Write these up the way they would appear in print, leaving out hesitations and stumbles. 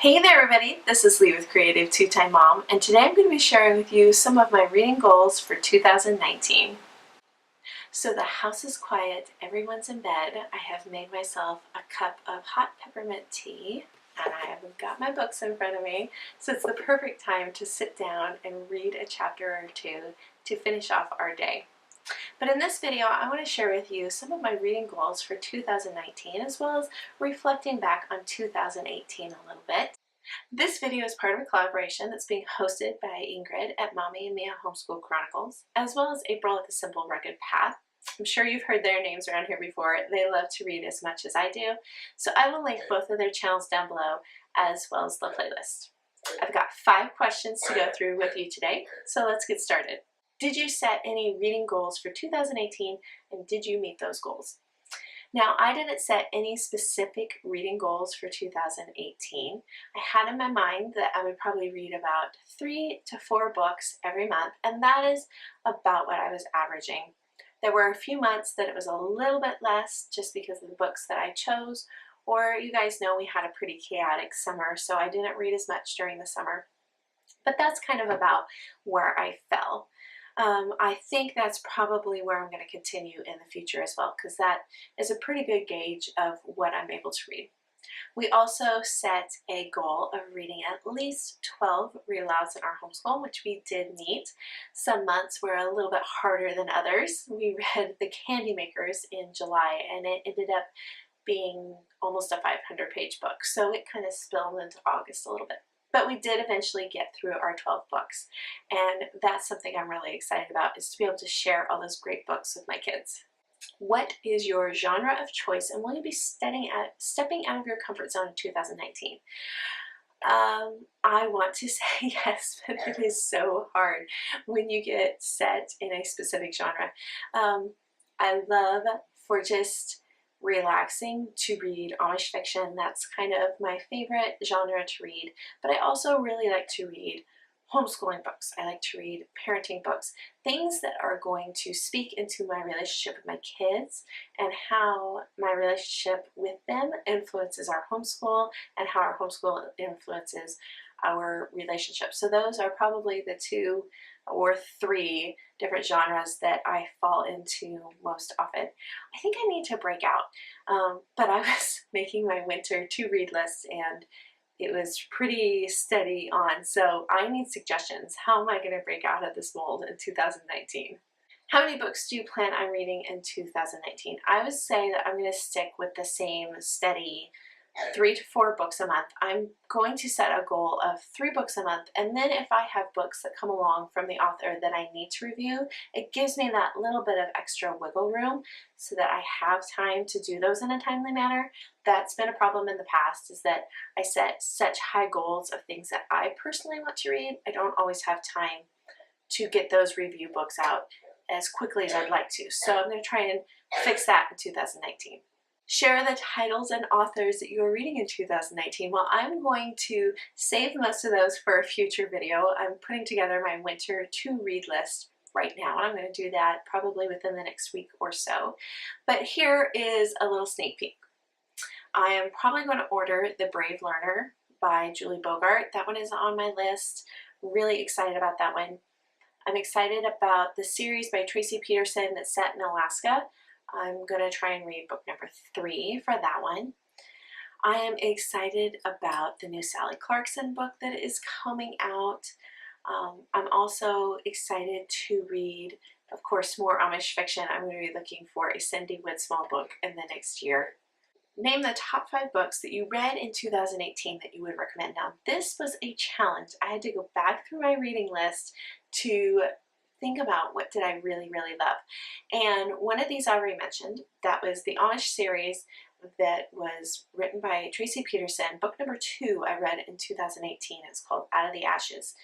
Hey there everybody, this is Lee with Creative2xmom, and today I'm going to be sharing with you some of my reading goals for 2019. So the house is quiet, everyone's in bed, I have made myself a cup of hot peppermint tea, and I have got my books in front of me, so it's the perfect time to sit down and read a chapter or two to finish off our day. But in this video, I want to share with you some of my reading goals for 2019, as well as reflecting back on 2018 a little bit. This video is part of a collaboration that's being hosted by Ingrid at Mommy and Mia Homeschool Chronicles, as well as April at the Simple Rugged Path. I'm sure you've heard their names around here before. They love to read as much as I do, so I will link both of their channels down below, as well as the playlist. I've got 5 questions to go through with you today, so let's get started. Did you set any reading goals for 2018, and did you meet those goals? Now, I didn't set any specific reading goals for 2018. I had in my mind that I would probably read about 3 to 4 books every month, and that is about what I was averaging. There were a few months that it was a little bit less just because of the books that I chose, or you guys know we had a pretty chaotic summer, so I didn't read as much during the summer. But that's kind of about where I fell. I think that's probably where I'm going to continue in the future as well, because that is a pretty good gauge of what I'm able to read. We also set a goal of reading at least 12 read alouds in our homeschool, which we did meet. Some months were a little bit harder than others. We read The Candy Makers in July, and it ended up being almost a 500-page book, so it kind of spilled into August a little bit. But we did eventually get through our 12 books, and that's something I'm really excited about, is to be able to share all those great books with my kids. What is your genre of choice, and will you be stepping out of your comfort zone in 2019? I want to say yes, but it is so hard when you get set in a specific genre. I love, for just relaxing, to read Amish fiction. That's kind of my favorite genre to read, but I also really like to read homeschooling books. I like to read parenting books, things that are going to speak into my relationship with my kids and how my relationship with them influences our homeschool and how our homeschool influences our relationship. So those are probably the 2 or 3 different genres that I fall into most often. I think I need to break out, but I was making my winter to-read list and it was pretty steady on, so I need suggestions. How am I going to break out of this mold in 2019? How many books do you plan on reading in 2019? I would say that I'm going to stick with the same steady 3 to 4 books a month. I'm going to set a goal of 3 books a month, and then if I have books that come along from the author that I need to review, it gives me that little bit of extra wiggle room so that I have time to do those in a timely manner. That's been a problem in the past, is that I set such high goals of things that I personally want to read. I don't always have time to get those review books out as quickly as I'd like to. So I'm going to try and fix that in 2019. Share the titles and authors that you are reading in 2019. Well, I'm going to save most of those for a future video. I'm putting together my winter to-read list right now, and I'm going to do that probably within the next week or so. But here is a little sneak peek. I am probably going to order The Brave Learner by Julie Bogart. That one is on my list. Really excited about that one. I'm excited about the series by Tracy Peterson that's set in Alaska. I'm going to try and read book number 3 for that one. I am excited about the new Sally Clarkson book that is coming out. I'm also excited to read, of course, more Amish fiction. I'm going to be looking for a Cindy Woodsmall book in the next year. Name the top 5 books that you read in 2018 that you would recommend. Now, this was a challenge. I had to go back through my reading list to think about what did I really, really love. And one of these I already mentioned. That was the Amish series that was written by Tracy Peterson. Book number 2 I read in 2018. It's called Out of the Ashes.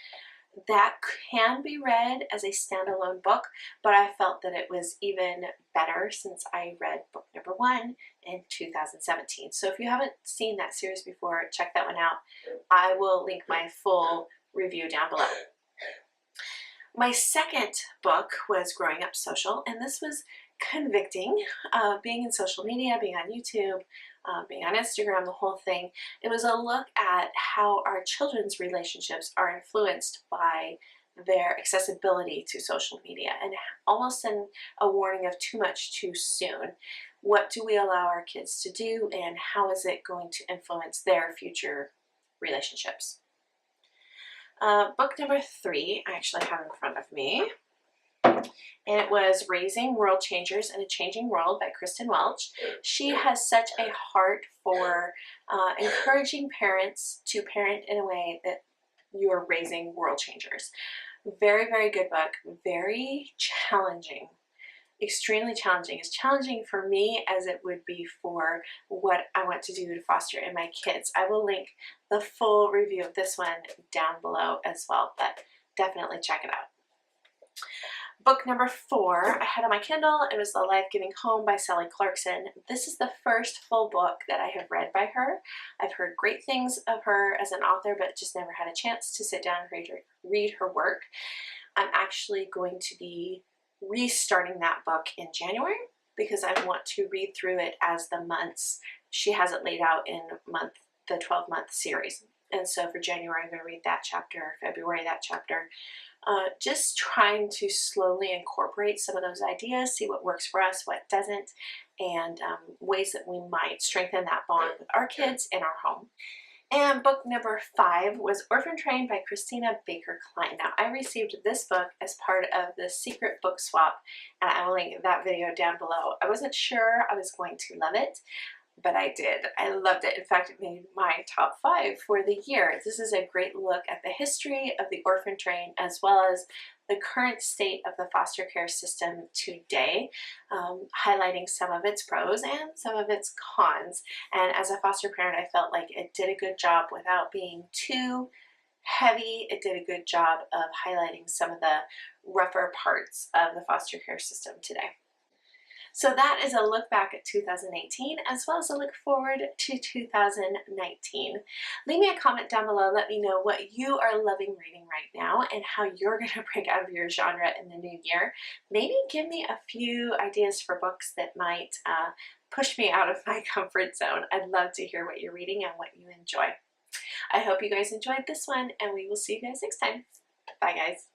That can be read as a standalone book, but I felt that it was even better since I read book number 1 in 2017. So if you haven't seen that series before, check that one out. I will link my full review down below. My second book was Growing Up Social, and this was convicting. Being in social media, being on YouTube, being on Instagram, the whole thing. It was a look at how our children's relationships are influenced by their accessibility to social media, and almost a warning of too much too soon. What do we allow our kids to do, and how is it going to influence their future relationships? Book number 3 I actually have in front of me, and it was Raising World Changers in a Changing World by Kristen Welch. She has such a heart for encouraging parents to parent in a way that you are raising world changers. Very, very good book. Very challenging. Extremely challenging. It's challenging for me as it would be for what I want to do to foster in my kids. I will link the full review of this one down below as well, but definitely check it out. Book number 4 I had on my Kindle. It was The Life-Giving Home by Sally Clarkson. This is the first full book that I have read by her. I've heard great things of her as an author, but just never had a chance to sit down and read her work. I'm actually going to be restarting that book in January because I want to read through it as the months. She has it laid out in the 12-month series. And so for January, I'm going to read that chapter, February, that chapter. Just trying to slowly incorporate some of those ideas, see what works for us, what doesn't, and ways that we might strengthen that bond with our kids in our home. And book number 5 was Orphan Train by Christina Baker Klein. Now, I received this book as part of the secret book swap, and I will link that video down below. I wasn't sure I was going to love it, but I did. I loved it. In fact, it made my top 5 for the year. This is a great look at the history of the orphan train as well as the current state of the foster care system today, highlighting some of its pros and some of its cons. And as a foster parent, I felt like it did a good job without being too heavy. It did a good job of highlighting some of the rougher parts of the foster care system today. So that is a look back at 2018 as well as a look forward to 2019. Leave me a comment down below. Let me know what you are loving reading right now and how you're going to break out of your genre in the new year. Maybe give me a few ideas for books that might push me out of my comfort zone. I'd love to hear what you're reading and what you enjoy. I hope you guys enjoyed this one, and we will see you guys next time. Bye, guys.